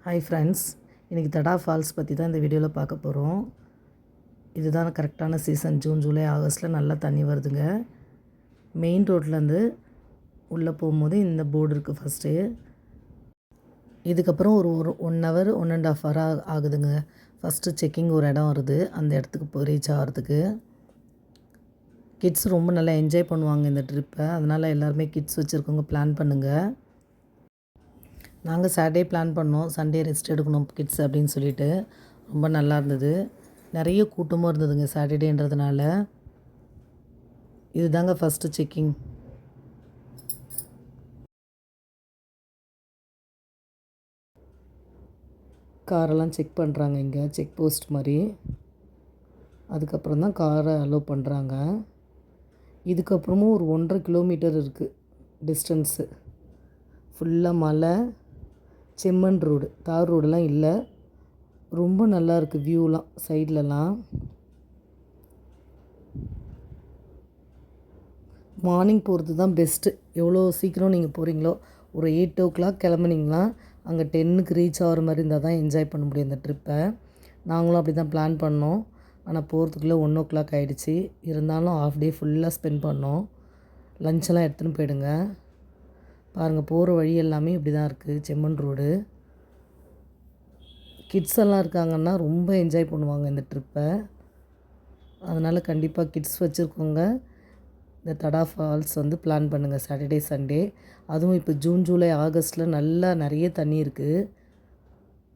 Hi friends, இன்றைக்கி தடா falls பற்றி தான் இந்த வீடியோவில் பார்க்க போகிறோம். இதுதான் கரெக்டான சீசன். ஜூன், ஜூலை, ஆகஸ்ட்டில் நல்லா தண்ணி வருதுங்க. மெயின் ரோட்லேருந்து உள்ளே போகும்போது இந்த போர்டு இருக்குது ஃபஸ்ட்டு. இதுக்கப்புறம் ஒரு 1 ஹவர் 1.5 ஹவர் ஆகுதுங்க. ஃபஸ்ட்டு செக்கிங் ஒரு இடம் வருது, அந்த இடத்துக்கு போய் ரீச் ஆகிறதுக்கு. கிட்ஸ் ரொம்ப நல்லா என்ஜாய் பண்ணுவாங்க இந்த ட்ரிப்பை. அதனால் எல்லாருமே கிட்ஸ் வச்சுருக்கவங்க பிளான் பண்ணுங்கள். நாங்கள் சாட்டர்டே பிளான் பண்ணோம், சண்டே ரெஸ்ட் எடுக்கணும் கிட்ஸ் அப்படின்னு சொல்லிட்டு. ரொம்ப நல்லா இருந்தது. நிறைய கூட்டமும் இருந்ததுங்க சாட்டர்டேன்றதுனால. இது தாங்க ஃபஸ்ட்டு செக்கிங். காரெல்லாம் செக் பண்ணுறாங்க இங்கே, செக் போஸ்ட் மாதிரி. அதுக்கப்புறம் தான் காரை அலோவ் பண்ணுறாங்க. இதுக்கப்புறமும் ஒரு 1.5 கிலோமீட்டர் இருக்குது டிஸ்டன்ஸு. ஃபுல்லாக மலை, செம்மண் ரோடு, தார் ரோடெலாம் இல்லை. ரொம்ப நல்லா இருக்குது வியூலாம் சைட்லலாம். மார்னிங் போகிறது தான் பெஸ்ட்டு. எவ்வளோ சீக்கிரம் நீங்கள் போகிறீங்களோ, ஒரு 8 o'clock கிளம்புனீங்கன்னா அங்கே 10க்கு ரீச் ஆகிற மாதிரி இருந்தால் தான் என்ஜாய் பண்ண முடியும் இந்த ட்ரிப்பை. நாங்களும் அப்படி தான் பிளான் பண்ணோம். ஆனால் போகிறதுக்குள்ளே 1 o'clock ஆகிடுச்சி. இருந்தாலும் ஆஃப் டே ஃபுல்லாக ஸ்பெண்ட் பண்ணோம். லஞ்செல்லாம் எடுத்துன்னு போயிடுங்க. பாருங்கள், போகிற வழி எல்லாமே இப்படி தான் இருக்குது, செம்மண் ரோடு. கிட்ஸ் எல்லாம் இருக்காங்கன்னா ரொம்ப என்ஜாய் பண்ணுவாங்க இந்த ட்ரிப்பை. அதனால் கண்டிப்பாக கிட்ஸ் வச்சுருக்கோங்க இந்த தடா ஃபால்ஸ் பிளான் பண்ணுங்கள் சாட்டர்டே சண்டே. அதுவும் இப்போ ஜூன், ஜூலை, ஆகஸ்ட்டில் நல்லா நிறைய தண்ணி இருக்குது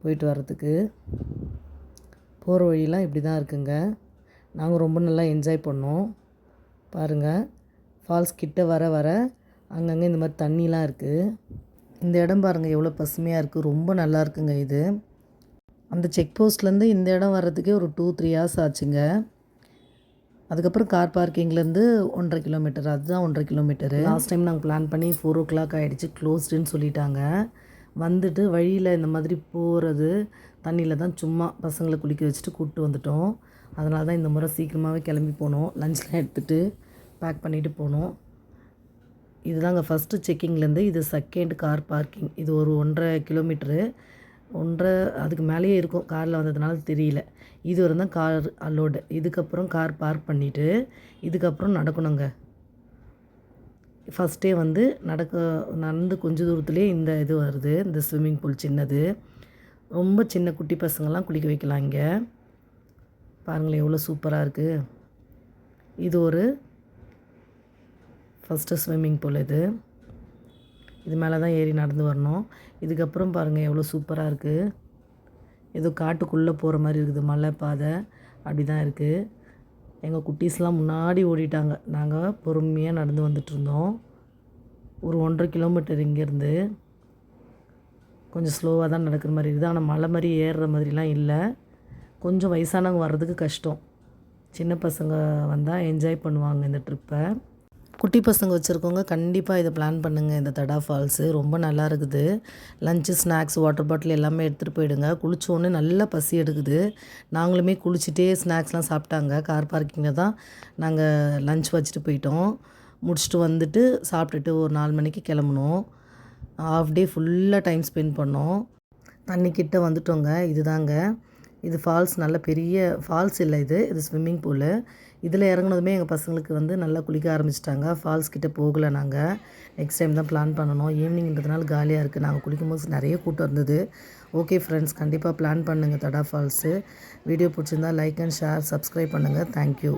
போயிட்டு வர்றதுக்கு. போகிற வழியெலாம் இப்படி தான் இருக்குங்க. நாங்கள் ரொம்ப நல்லா என்ஜாய் பண்ணோம். பாருங்கள், ஃபால்ஸ் கிட்ட வர வர அங்கங்கே இந்த மாதிரி தண்ணிலாம் இருக்குது. இந்த இடம் பாருங்கள் எவ்வளோ பசுமையாக இருக்குது. ரொம்ப நல்லா இருக்குங்க இது. அந்த செக் போஸ்ட்லேருந்து இந்த இடம் வர்றதுக்கே ஒரு 2-3 hours ஆச்சுங்க. அதுக்கப்புறம் கார் பார்க்கிங்லேருந்து 1.5 கிலோமீட்டர், அதுதான் 1.5 கிலோமீட்டரு. லாஸ்ட் டைம் நாங்கள் பிளான் பண்ணி 4 o'clock ஆகிடுச்சு, க்ளோஸ்டுன்னு சொல்லிட்டாங்க. வந்துட்டு வழியில் இந்த மாதிரி போகிறது தண்ணியில் தான் சும்மா பசங்களை குளிக்க வச்சுட்டு கூப்பிட்டு வந்துட்டோம். அதனால தான் இந்த முறை சீக்கிரமாகவே கிளம்பி போனோம். லஞ்ச்லாம் எடுத்துகிட்டு பேக் பண்ணிவிட்டு போனோம். இதுதாங்க ஃபஸ்ட்டு செக்கிங்லேருந்து இது செகண்ட் கார் பார்க்கிங். இது ஒரு 1.5 கிலோமீட்டரு, 1.5 அதுக்கு மேலேயே இருக்கும். காரில் வந்ததுனால தெரியல. இது வரை தான் கார் அலோடு. இதுக்கப்புறம் கார் பார்க் பண்ணிவிட்டு இதுக்கப்புறம் நடக்கணுங்க. ஃபஸ்ட்டே நடந்து கொஞ்சம் தூரத்துலேயே இந்த இது வருது, இந்த ஸ்விம்மிங் பூல் சின்னது. ரொம்ப சின்ன குட்டி பசங்கள்லாம் குளிக்க வைக்கலாம் இங்கே. பாருங்களேன் எவ்வளோ சூப்பராக இருக்குது. இது ஒரு ஃபஸ்ட்டு ஸ்விம்மிங் பூல். இது மேலே தான் ஏறி நடந்து வரணும். இதுக்கப்புறம் பாருங்கள் எவ்வளோ சூப்பராக இருக்குது. ஏதோ காட்டுக்குள்ளே போகிற மாதிரி இருக்குது, மலை பாதை அப்படி தான் இருக்குது. எங்கள் குட்டீஸ்லாம் முன்னாடி ஓடிட்டாங்க. நாங்கள் பொறுமையாக நடந்து வந்துட்டுருந்தோம். ஒரு 1.5 கிலோமீட்டர் இங்கேருந்து. கொஞ்சம் ஸ்லோவாக தான் நடக்கிற மாதிரி இருக்குது. ஆனால் மலை மாதிரி ஏறுற மாதிரிலாம் இல்லை. கொஞ்சம் வயசானவங்க வர்றதுக்கு கஷ்டம். சின்ன பசங்க வந்தால் என்ஜாய் பண்ணுவாங்க இந்த ட்ரிப்பை. குட்டி பசங்க வச்சுருக்கவங்க கண்டிப்பாக இதை பிளான் பண்ணுங்கள். இந்த தடா ஃபால்ஸு ரொம்ப நல்லா இருக்குது. லஞ்சு, ஸ்நாக்ஸ், வாட்டர் பாட்டில் எல்லாமே எடுத்துகிட்டு போயிடுங்க. குளித்தோடனே நல்லா பசி எடுக்குது. நாங்களுமே குளிச்சுட்டே ஸ்நாக்ஸ்லாம் சாப்பிட்டாங்க. கார் பார்க்கிங்கில் தான் நாங்கள் லஞ்ச் வச்சுட்டு போயிட்டோம். முடிச்சுட்டு வந்துட்டு சாப்பிட்டுட்டு ஒரு 4 மணிக்கு கிளம்புனோம். ஆஃப் டே ஃபுல்லாக டைம் ஸ்பெண்ட் பண்ணோம். தண்ணிக்கிட்ட வந்துட்டோங்க. இதுதாங்க இது ஃபால்ஸ். நல்ல பெரிய ஃபால்ஸ் இல்லை, இது ஸ்விம்மிங் பூலு. இதில் இறங்குனதுமே எங்கள் பசங்களுக்கு நல்லா குளிக்க ஆரம்பிச்சிட்டாங்க. ஃபால்ஸ் கிட்டே போகலை. நாங்கள் நெக்ஸ்ட் டைம் தான் பிளான் பண்ணணும். ஈவினிங்கிறதுனால காலியாக இருக்குது. நாங்கள் குளிக்கும்போது நிறைய கூட்டம் இருந்தது. ஓகே ஃப்ரெண்ட்ஸ், கண்டிப்பாக பிளான் பண்ணுங்கள் தடா ஃபால்ஸு. வீடியோ பிடிச்சிருந்தால் லைக் அண்ட் ஷேர், சப்ஸ்கிரைப் பண்ணுங்கள். தேங்க்யூ.